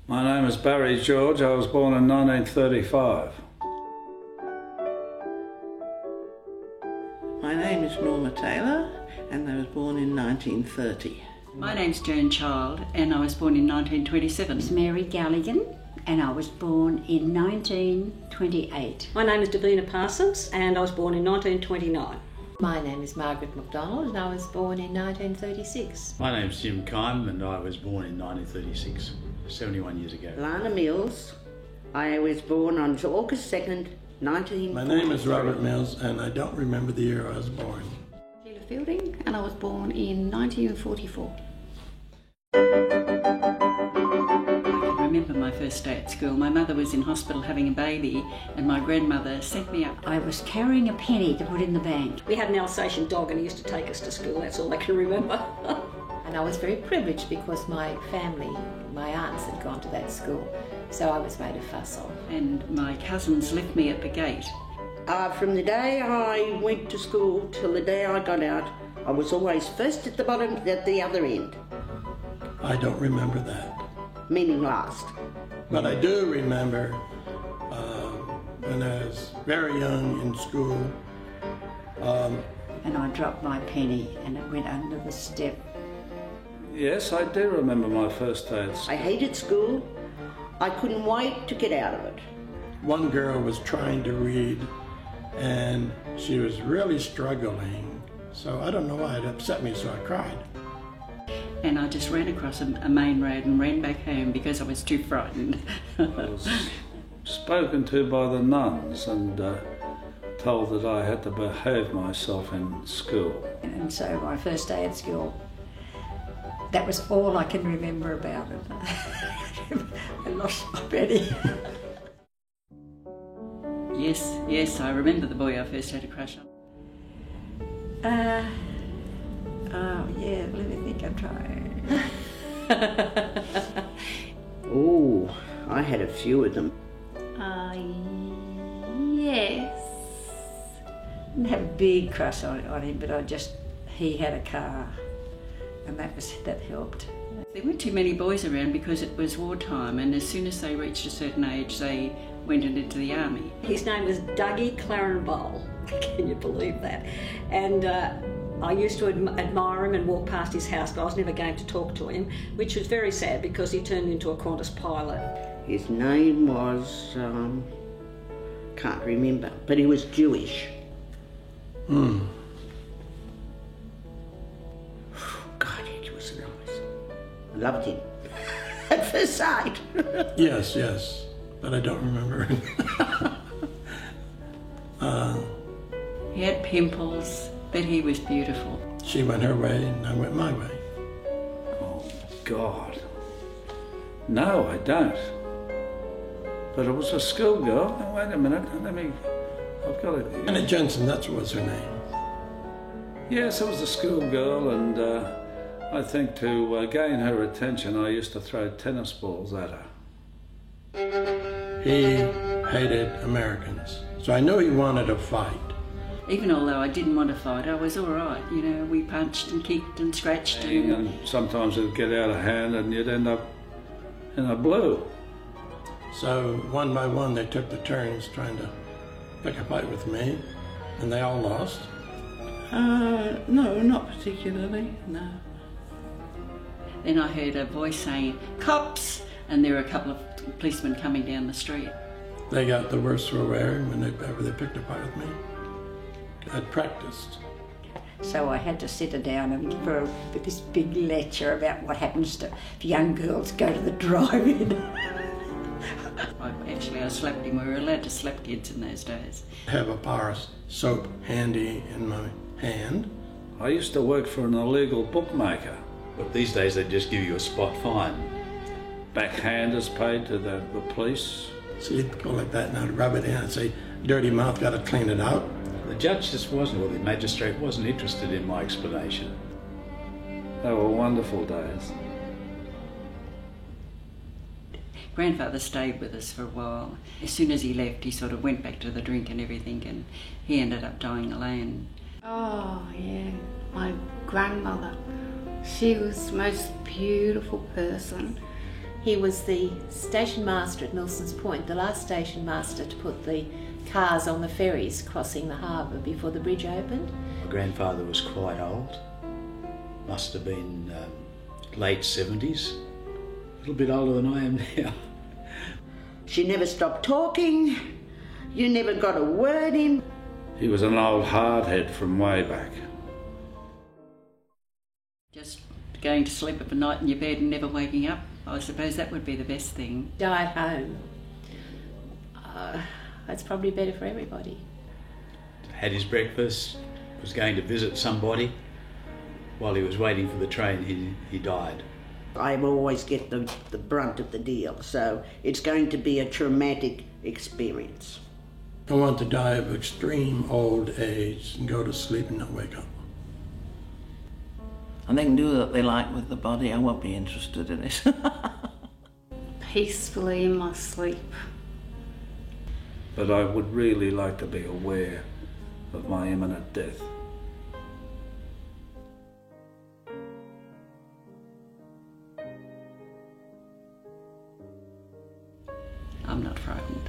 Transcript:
My name is Barry George. I was born in 1935. My name is Norma Taylor and I was born in 1930. My name's Joan Child and I was born in 1927. It's Mary Galligan and I was born in 1928. My name is Davina Parsons and I was born in 1929. My name is Margaret McDonald and I was born in 1936. My name's Jim Kime and I was born in 1936, 71 years ago. Lana Mills. I was born on August 2nd, 1943. My name is Robert Mills and I don't remember the year I was born. Sheila Fielding and I was born in 1944. I remember my first day at school. My mother was in hospital having a baby and my grandmother set me up. I was carrying a penny to put in the bank. We had an Alsatian dog and he used to take us to school, that's all I can remember. And I was very privileged because my family, my aunts had gone to that school, so I was made a fuss of. And my cousins left me at the gate. From the day I went to school till the day I got out, I was always first at the bottom, at the other end. I don't remember that. Meaning last. But I do remember when I was very young in school. And I dropped my penny and it went under the step. Yes, I do remember my first day at school. I hated school. I couldn't wait to get out of it. One girl was trying to read and she was really struggling. So I don't know why it upset me, so I cried. And I just ran across a main road and ran back home because I was too frightened. I was spoken to by the nuns and told that I had to behave myself in school. And so my first day at school, that was all I can remember about it. I lost my penny. Yes, I remember the boy I first had a crush on. Oh yeah, let me think, I'm trying. Oh, I had a few of them. Yes. Didn't have a big crush on him, but he had a car, and that helped. There weren't too many boys around because it was wartime, and as soon as they reached a certain age, they went into the army. His name was Dougie Claren Bowl. Can you believe that? And I used to admire him and walk past his house, but I was never going to talk to him, which was very sad because he turned into a Qantas pilot. His name was, can't remember, but he was Jewish. God, he was nice. I loved him at first sight. Yes, but I don't remember. He had pimples, but he was beautiful. She went her way and I went my way. Oh, God. No, I don't. But it was a schoolgirl. Now, wait a minute, I've got it. Anna Jensen, that was her name. Yes, it was a schoolgirl, and I think to gain her attention, I used to throw tennis balls at her. He hated Americans, so I knew he wanted a fight. Even although I didn't want to fight, I was all right. You know, we punched and kicked and scratched. And sometimes it'd get out of hand and you'd end up in a blue. So one by one they took the turns trying to pick a fight with me, and they all lost. No, not particularly, no. Then I heard a voice saying, "Cops!" and there were a couple of policemen coming down the street. They got the worst for wear whenever they picked a fight with me. I'd practiced. So I had to sit her down and give her this big lecture about what happens to if young girls go to the drive-in. I slapped him. We were allowed to slap kids in those days. I have a bar of soap handy in my hand. I used to work for an illegal bookmaker. But these days they just give you a spot fine. Backhanders paid to the police. So you'd go like that and I'd rub it in and say, dirty mouth, gotta clean it out. The judge just wasn't, or the magistrate wasn't interested in my explanation. They were wonderful days. Grandfather stayed with us for a while. As soon as he left, he sort of went back to the drink and everything, and he ended up dying alone. Oh, yeah, my grandmother. She was the most beautiful person. He was the station master at Milson's Point, the last station master to put the cars on the ferries crossing the harbour before the bridge opened. My grandfather was quite old, must have been late 70s, a little bit older than I am now. She never stopped talking. You never got a word in. He was an old hardhead from way back. Just going to sleep at night in your bed and never waking up, I suppose that would be the best thing. Die at home. That's probably better for everybody. Had his breakfast, was going to visit somebody. While he was waiting for the train, he died. I always get the brunt of the deal, so it's going to be a traumatic experience. I want to die of extreme old age and go to sleep and not wake up. And they can do what they like with the body. I won't be interested in it. Peacefully in my sleep. But I would really like to be aware of my imminent death. I'm not frightened.